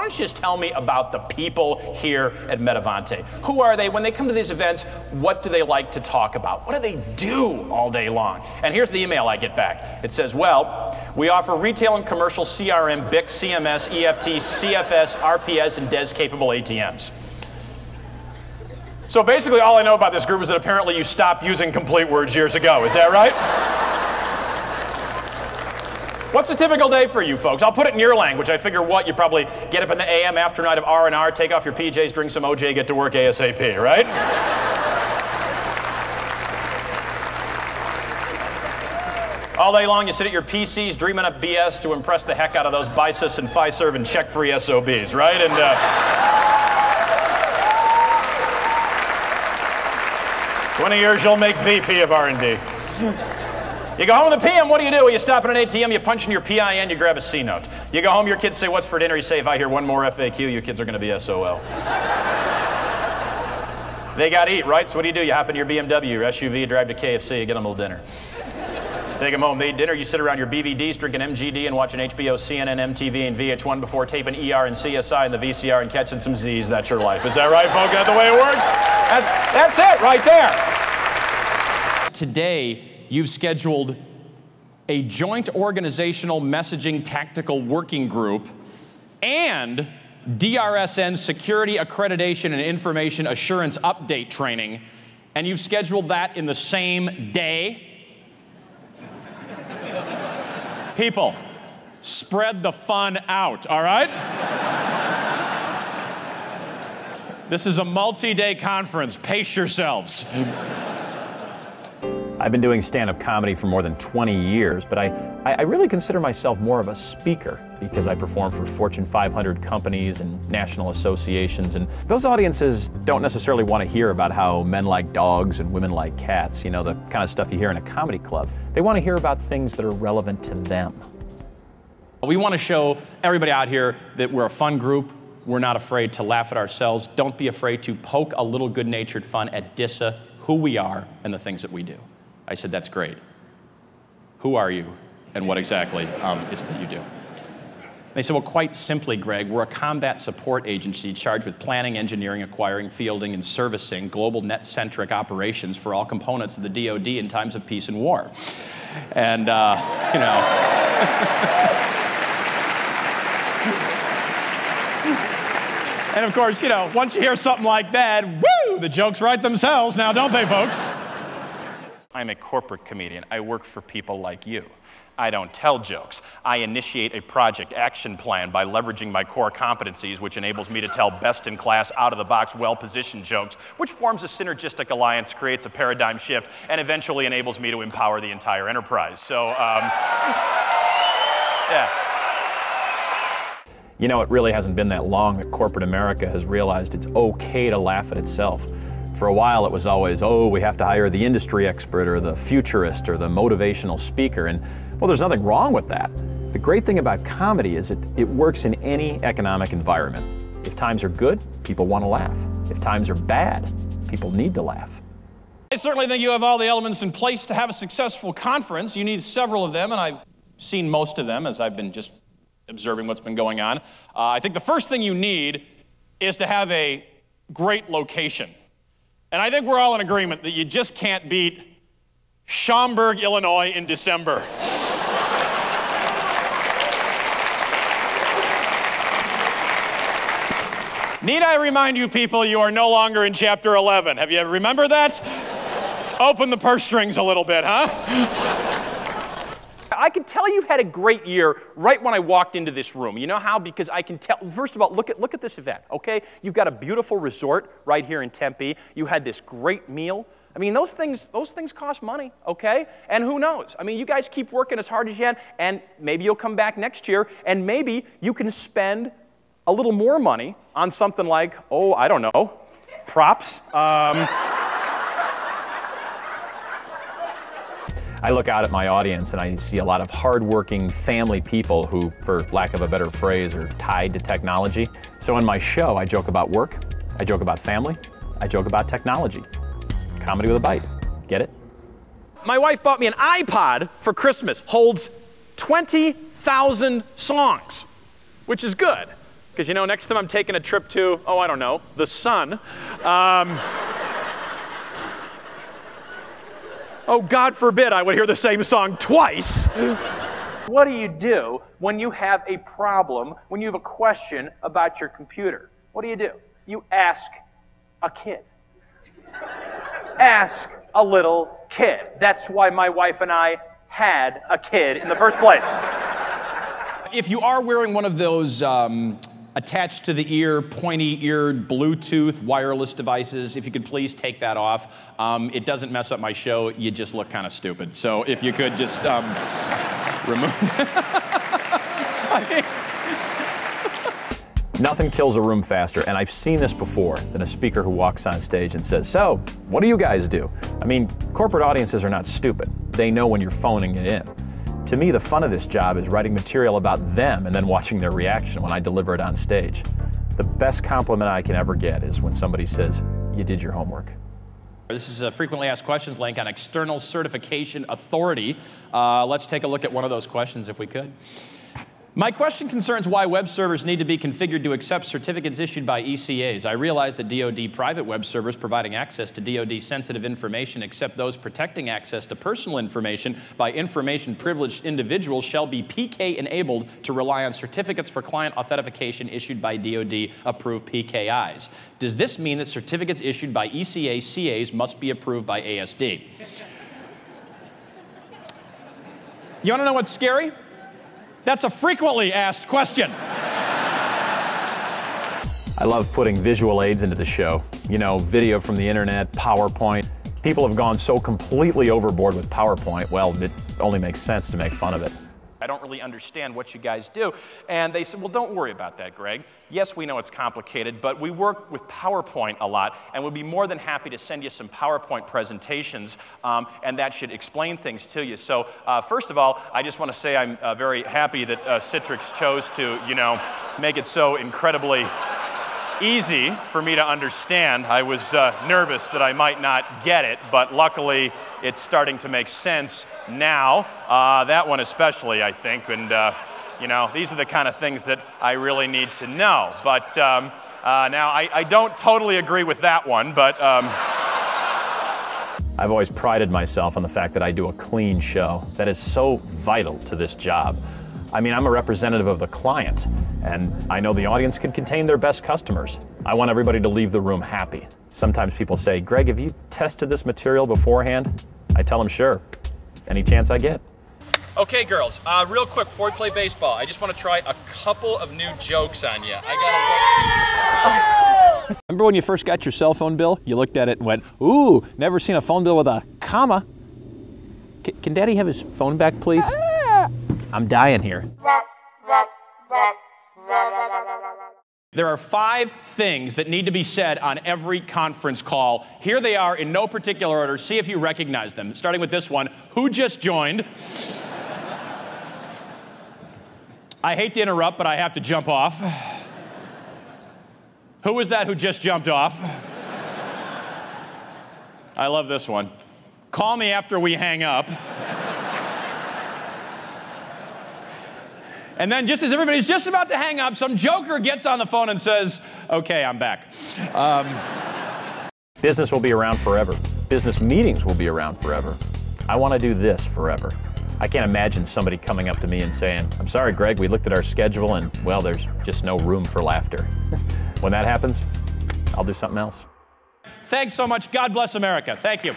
don't you just tell me about the people here at Metavante? Who are they? When they come to these events, what do they like to talk about? What do they do all day long? And here's the email I get back. It says, well, we offer retail and commercial CRM, BIC, CMS, EFT, CFS, RPS, and DES-capable ATMs. So basically all I know about this group is that apparently you stopped using complete words years ago. Is that right? What's a typical day for you folks? I'll put it in your language. I figure what? You probably get up in the AM after night of R&R, take off your PJs, drink some OJ, get to work ASAP, right? All day long you sit at your PCs dreaming up BS to impress the heck out of those BICIS and Fiserv and check-free SOBs, right? And one of yours you'll make VP of R&D. You go home in the PM, what do? You stop at an ATM, you punch in your PIN, you grab a C note. You go home, your kids say, what's for dinner? You say, if I hear one more FAQ, your kids are going to be SOL. They got to eat, right? So what do? You hop in your BMW, your SUV, drive to KFC, you get them a little dinner. Take them home, they eat dinner, you sit around your BVDs, drinking MGD and watching HBO, CNN, MTV, and VH1 before taping ER and CSI and the VCR and catching some Z's. That's your life. Is that right, folks? That's the way it works? That's it right there. Today, you've scheduled a joint organizational messaging tactical working group and DRSN security accreditation and information assurance update training, and you've scheduled that in the same day. People, spread the fun out, all right? This is a multi-day conference. Pace yourselves. I've been doing stand-up comedy for more than 20 years, but I really consider myself more of a speaker because I perform for Fortune 500 companies and national associations, and those audiences don't necessarily want to hear about how men like dogs and women like cats, you know, the kind of stuff you hear in a comedy club. They want to hear about things that are relevant to them. We want to show everybody out here that we're a fun group. We're not afraid to laugh at ourselves. Don't be afraid to poke a little good-natured fun at DISA, who we are, and the things that we do. I said, that's great. Who are you, and what exactly is it that you do? They said, well, quite simply, Greg, we're a combat support agency charged with planning, engineering, acquiring, fielding, and servicing global net-centric operations for all components of the DoD in times of peace and war. And, you know... And of course, you know, once you hear something like that, woo, the jokes write themselves now, don't they, folks? I'm a corporate comedian. I work for people like you. I don't tell jokes. I initiate a project action plan by leveraging my core competencies, which enables me to tell best-in-class, out-of-the-box, well-positioned jokes, which forms a synergistic alliance, creates a paradigm shift, and eventually enables me to empower the entire enterprise. So, yeah. You know, it really hasn't been that long that corporate America has realized it's okay to laugh at itself. For a while it was always, oh, we have to hire the industry expert or the futurist or the motivational speaker, and well, there's nothing wrong with that. The great thing about comedy is it works in any economic environment. If times are good, people want to laugh. If times are bad, people need to laugh. I certainly think you have all the elements in place to have a successful conference. You need several of them, and I've seen most of them as I've been just observing what's been going on. I think the first thing you need is to have a great location. And I think we're all in agreement that you just can't beat Schaumburg, Illinois in December. Need I remind you people, you are no longer in chapter 11. Have you remember that? Open the purse strings a little bit, huh? I can tell you've had a great year right when I walked into this room. You know how? Because I can tell. First of all, look at this event, okay? You've got a beautiful resort right here in Tempe. You had this great meal. I mean, those things cost money, okay? And who knows? I mean, you guys keep working as hard as you can, and maybe you'll come back next year, and maybe you can spend a little more money on something like, oh, I don't know, props. I look out at my audience and I see a lot of hardworking family people who, for lack of a better phrase, are tied to technology. So in my show, I joke about work, I joke about family, I joke about technology. Comedy with a bite. Get it? My wife bought me an iPod for Christmas. Holds 20,000 songs, which is good. Because, you know, next time I'm taking a trip to, oh, I don't know, the sun. Oh, God forbid I would hear the same song twice. What do you do when you have a problem, when you have a question about your computer? What do? You ask a kid. Ask a little kid. That's why my wife and I had a kid in the first place. If you are wearing one of those attached to the ear, pointy-eared Bluetooth wireless devices, if you could please take that off. It doesn't mess up my show. You just look kind of stupid. So if you could just remove Nothing kills a room faster, and I've seen this before, than a speaker who walks on stage and says, "So, what do you guys do?" I mean, corporate audiences are not stupid. They know when you're phoning it in. To me, the fun of this job is writing material about them and then watching their reaction when I deliver it on stage. The best compliment I can ever get is when somebody says, "You did your homework." This is a frequently asked questions link on external certification authority. Let's take a look at one of those questions if we could. My question concerns why web servers need to be configured to accept certificates issued by ECAs. I realize that DoD private web servers providing access to DoD sensitive information, except those protecting access to personal information by information privileged individuals, shall be PK enabled to rely on certificates for client authentication issued by DoD approved PKIs. Does this mean that certificates issued by ECA CAs must be approved by ASD? You want to know what's scary? That's a frequently asked question. I love putting visual aids into the show. You know, video from the internet, PowerPoint. People have gone so completely overboard with PowerPoint, well, it only makes sense to make fun of it. I don't really understand what you guys do. And they said, well, don't worry about that, Greg. Yes, we know it's complicated, but we work with PowerPoint a lot, and we'll be more than happy to send you some PowerPoint presentations, and that should explain things to you. So first of all, I just want to say I'm very happy that Citrix chose to, you know, make it so incredibly easy for me to understand. I was nervous that I might not get it, but luckily it's starting to make sense now. That one especially, I think, and you know, these are the kind of things that I really need to know. But now I don't totally agree with that one, but I've always prided myself on the fact that I do a clean show. That is so vital to this job. I mean, I'm a representative of the client, and I know the audience can contain their best customers. I want everybody to leave the room happy. Sometimes people say, "Greg, have you tested this material beforehand?" I tell them, "Sure, any chance I get." Okay, girls, real quick, before we play baseball, I just want to try a couple of new jokes on you. Remember when you first got your cell phone bill? You looked at it and went, "Ooh, never seen a phone bill with a comma." Can Daddy have his phone back, please? I'm dying here. There are 5 things that need to be said on every conference call. Here they are in no particular order. See if you recognize them. Starting with this one. Who just joined? I hate to interrupt, but I have to jump off. Who was that who just jumped off? I love this one. Call me after we hang up. And then just as everybody's just about to hang up, some joker gets on the phone and says, "Okay, I'm back." Business will be around forever. Business meetings will be around forever. I want to do this forever. I can't imagine somebody coming up to me and saying, "I'm sorry, Greg, we looked at our schedule and, well, there's just no room for laughter." When that happens, I'll do something else. Thanks so much. God bless America. Thank you.